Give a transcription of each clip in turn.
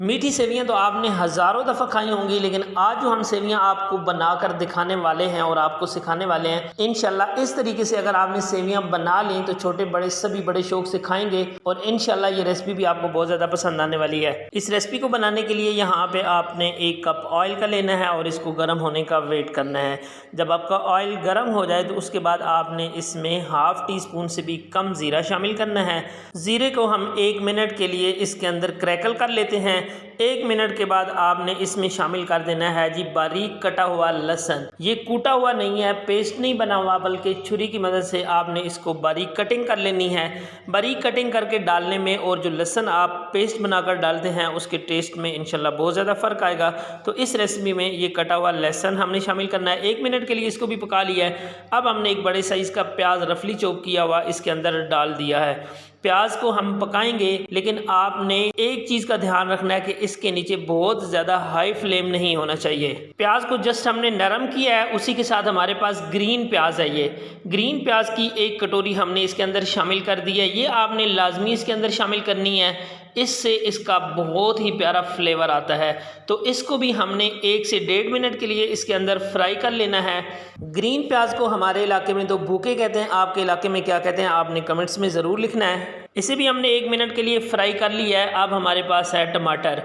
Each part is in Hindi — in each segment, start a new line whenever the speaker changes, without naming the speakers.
मीठी सेवियां तो आपने हज़ारों दफ़ा खाई होंगी, लेकिन आज जो हम सेवियां आपको बनाकर दिखाने वाले हैं और आपको सिखाने वाले हैं, इंशाल्लाह इस तरीके से अगर आपने सेवियां बना ली तो छोटे बड़े सभी बड़े शौक से खाएंगे और इंशाल्लाह ये रेसिपी भी आपको बहुत ज़्यादा पसंद आने वाली है। इस रेसिपी को बनाने के लिए यहाँ पे आपने 1 कप ऑयल का लेना है और इसको गर्म होने का वेट करना है। जब आपका ऑयल गर्म हो जाए तो उसके बाद आपने इसमें ½ टी स्पून से भी कम ज़ीरा शामिल करना है। ज़ीरे को हम 1 मिनट के लिए इसके अंदर क्रैकल कर लेते हैं। 1 मिनट के बाद आपने इसमें शामिल कर देना है जी बारीक कटा हुआ लहसुन। ये कूटा हुआ नहीं है, पेस्ट नहीं बना हुआ, बल्कि छुरी की मदद से आपने इसको बारीक कटिंग कर लेनी है। बारीक कटिंग करके डालने में और जो लहसुन आप पेस्ट बनाकर डालते हैं उसके टेस्ट में इंशाल्लाह बहुत ज़्यादा फ़र्क आएगा। तो इस रेसिपी में ये कटा हुआ लहसुन हमने शामिल करना है। 1 मिनट के लिए इसको भी पका लिया है। अब हमने एक बड़े साइज़ का प्याज रफली चॉप किया हुआ इसके अंदर डाल दिया है। प्याज को हम पकाएंगे, लेकिन आपने एक चीज़ का ध्यान रखना है कि इसके नीचे बहुत ज़्यादा हाई फ्लेम नहीं होना चाहिए। प्याज को जस्ट हमने नरम किया है, उसी के साथ हमारे पास ग्रीन प्याज है। ये ग्रीन प्याज की 1 कटोरी हमने इसके अंदर शामिल कर दी है। ये आपने लाजमी इसके अंदर शामिल करनी है, इससे इसका बहुत ही प्यारा फ्लेवर आता है। तो इसको भी हमने 1 से 1.5 मिनट के लिए इसके अंदर फ्राई कर लेना है। ग्रीन प्याज को हमारे इलाके में तो भूखे कहते हैं, आपके इलाके में क्या कहते हैं आपने कमेंट्स में ज़रूर लिखना है। इसे भी हमने 1 मिनट के लिए फ्राई कर लिया है। अब हमारे पास है टमाटर।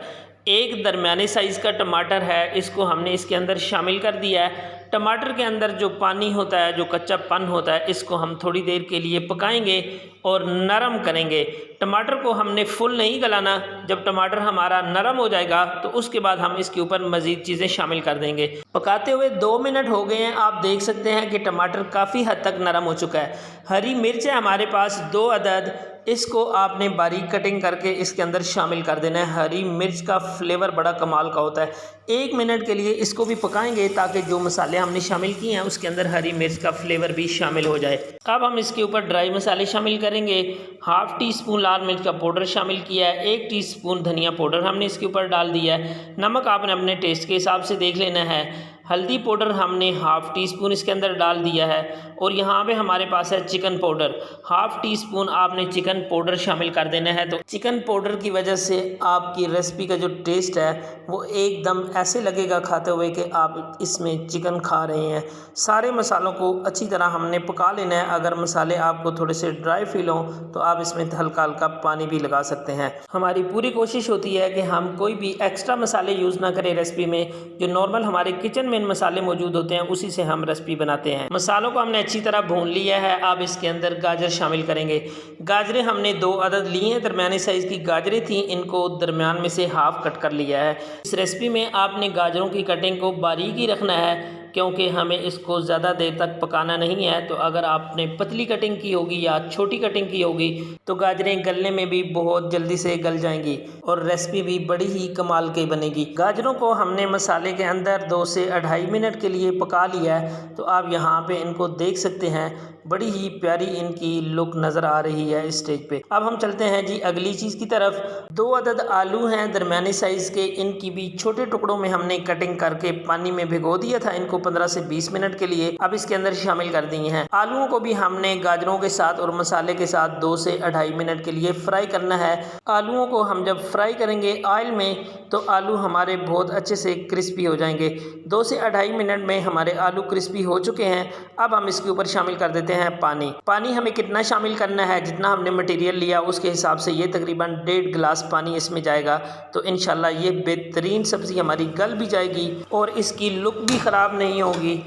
1 दरमियाने साइज़ का टमाटर है, इसको हमने इसके अंदर शामिल कर दिया है। टमाटर के अंदर जो पानी होता है, जो कच्चापन होता है, इसको हम थोड़ी देर के लिए पकाएंगे और नरम करेंगे। टमाटर को हमने फुल नहीं गलाना। जब टमाटर हमारा नरम हो जाएगा तो उसके बाद हम इसके ऊपर मज़ीद चीज़ें शामिल कर देंगे। पकाते हुए 2 मिनट हो गए हैं। आप देख सकते हैं कि टमाटर काफ़ी हद तक नरम हो चुका है। हरी मिर्च है हमारे पास 2 अदद, इसको आपने बारीक कटिंग करके इसके अंदर शामिल कर देना है। हरी मिर्च का फ्लेवर बड़ा कमाल का होता है। 1 मिनट के लिए इसको भी पकाएंगे ताकि जो मसाले हमने शामिल किए हैं उसके अंदर हरी मिर्च का फ्लेवर भी शामिल हो जाए। अब हम इसके ऊपर ड्राई मसाले शामिल करेंगे। ½ टी स्पून लाल मिर्च का पाउडर शामिल किया है। 1 टीस्पून धनिया पाउडर हमने इसके ऊपर डाल दिया है। नमक आपने अपने टेस्ट के हिसाब से देख लेना है। हल्दी पाउडर हमने ½ टी स्पून इसके अंदर डाल दिया है। और यहाँ पे हमारे पास है चिकन पाउडर। ½ टी स्पून आपने चिकन पाउडर शामिल कर देना है। तो चिकन पाउडर की वजह से आपकी रेसिपी का जो टेस्ट है वो एकदम ऐसे लगेगा खाते हुए कि आप इसमें चिकन खा रहे हैं। सारे मसालों को अच्छी तरह हमने पका लेना है। अगर मसाले आपको थोड़े से ड्राई फील हों तो आप इसमें हल्का हल्का पानी भी लगा सकते हैं। हमारी पूरी कोशिश होती है कि हम कोई भी एक्स्ट्रा मसाले यूज़ ना करें रेसिपी में। जो नॉर्मल हमारे किचन में मसाले मौजूद होते हैं उसी से हम रेसिपी बनाते हैं। मसालों को हमने अच्छी तरह भून लिया है। अब इसके अंदर गाजर शामिल करेंगे। गाजरें हमने 2 अदद ली हैं, दरमियाने साइज़ की गाजरें थी, इनको दरमियान में से हाफ कट कर लिया है। इस रेसिपी में आपने गाजरों की कटिंग को बारीक ही रखना है क्योंकि हमें इसको ज़्यादा देर तक पकाना नहीं है। तो अगर आपने पतली कटिंग की होगी या छोटी कटिंग की होगी तो गाजरें गलने में भी बहुत जल्दी से गल जाएंगी और रेसिपी भी बड़ी ही कमाल की बनेगी। गाजरों को हमने मसाले के अंदर 2 से 2.5 मिनट के लिए पका लिया है। तो आप यहाँ पे इनको देख सकते हैं, बड़ी ही प्यारी इनकी लुक नज़र आ रही है इस स्टेज पे। अब हम चलते हैं जी अगली चीज़ की तरफ। 2 अदद आलू हैं दरमियाने साइज़ के, इनकी भी छोटे टुकड़ों में हमने कटिंग करके पानी में भिगो दिया था इनको 15 से 20 मिनट के लिए। अब इसके अंदर शामिल कर दिए हैं। आलूओं को भी हमने गाजरों के साथ और मसाले के साथ 2 से 2.5 मिनट के लिए फ्राई करना है। आलूओं को हम जब फ्राई करेंगे ऑयल में तो आलू हमारे बहुत अच्छे से क्रिस्पी हो जाएंगे। 2 से 2.5 मिनट में हमारे आलू क्रिस्पी हो चुके हैं। अब हम इसके ऊपर शामिल कर देते हैं पानी। पानी हमें कितना शामिल करना है, जितना हमने मटेरियल लिया उसके हिसाब से ये तकरीबन 1.5 गिलास पानी इसमें जाएगा। तो इंशाल्लाह ये बेहतरीन सब्ज़ी हमारी गल भी जाएगी और इसकी लुक भी ख़राब नहीं होगी।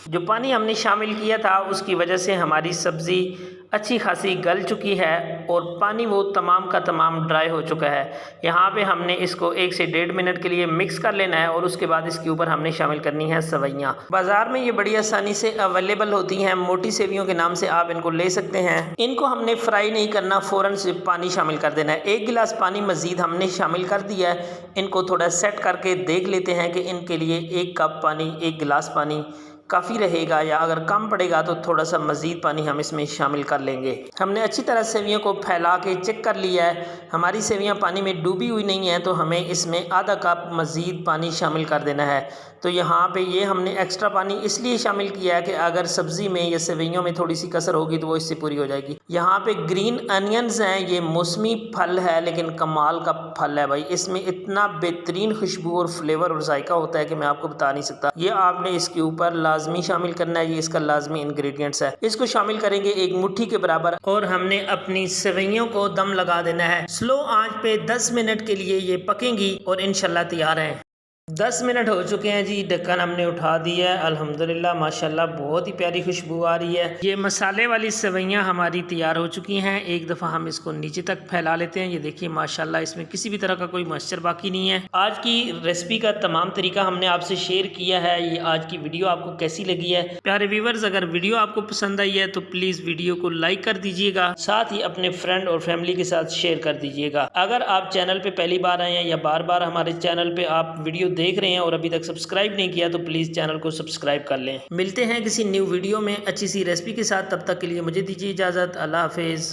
जो पानी हमने शामिल किया था उसकी वजह से हमारी सब्ज़ी अच्छी खासी गल चुकी है और पानी वो तमाम का तमाम ड्राई हो चुका है। यहाँ पे हमने इसको 1 से 1.5 मिनट के लिए मिक्स कर लेना है और उसके बाद इसके ऊपर हमने शामिल करनी है सवैयाँ। बाज़ार में ये बड़ी आसानी से अवेलेबल होती हैं, मोटी सेवियों के नाम से आप इनको ले सकते हैं। इनको हमने फ्राई नहीं करना, फ़ौरन से पानी शामिल कर देना है। 1 गिलास पानी मज़ीद हमने शामिल कर दिया है। इनको थोड़ा सेट करके देख लेते हैं कि इनके लिए 1 कप पानी, 1 गिलास पानी काफ़ी रहेगा या अगर कम पड़ेगा तो थोड़ा सा मज़ीद पानी हम इसमें शामिल कर लेंगे। हमने अच्छी तरह सेवियों को फैला के चेक कर लिया है, हमारी सेवियां पानी में डूबी हुई नहीं है, तो हमें इसमें आधा कप मज़ीद पानी शामिल कर देना है। तो यहाँ पे ये हमने एक्स्ट्रा पानी इसलिए शामिल किया है कि अगर सब्ज़ी में या सेवियों में थोड़ी सी कसर होगी तो वो इससे पूरी हो जाएगी। यहाँ पे ग्रीन अनियंस हैं, ये मौसमी फल है लेकिन कमाल का फल है भाई, इसमें इतना बेहतरीन खुशबू और फ्लेवर और जायका होता है कि मैं आपको बता नहीं सकता। ये आपने इसके ऊपर लाजमी शामिल करना है, ये इसका लाजमी इंग्रेडिएंट्स है। इसको शामिल करेंगे एक मुट्ठी के बराबर और हमने अपनी सेवइयों को दम लगा देना है। स्लो आंच पे 10 मिनट के लिए ये पकेंगी और इंशाल्लाह तैयार है। 10 मिनट हो चुके हैं जी, ढक्कन हमने उठा दिया है। अल्हम्दुलिल्लाह माशाल्लाह बहुत ही प्यारी खुशबू आ रही है। ये मसाले वाली सेवइयाँ हमारी तैयार हो चुकी हैं। एक दफ़ा हम इसको नीचे तक फैला लेते हैं। ये देखिए माशाल्लाह इसमें किसी भी तरह का कोई मॉइस्चर बाकी नहीं है। आज की रेसिपी का तमाम तरीका हमने आपसे शेयर किया है। ये आज की वीडियो आपको कैसी लगी है प्यारे व्यूवर्स? अगर वीडियो आपको पसंद आई है तो प्लीज़ वीडियो को लाइक कर दीजिएगा, साथ ही अपने फ्रेंड और फैमिली के साथ शेयर कर दीजिएगा। अगर आप चैनल पे पहली बार आए हैं या बार बार हमारे चैनल पे आप वीडियो देख रहे हैं और अभी तक सब्सक्राइब नहीं किया तो प्लीज़ चैनल को सब्सक्राइब कर लें। मिलते हैं किसी न्यू वीडियो में अच्छी सी रेसिपी के साथ, तब तक के लिए मुझे दीजिए इजाज़त। अल्लाह हाफिज़।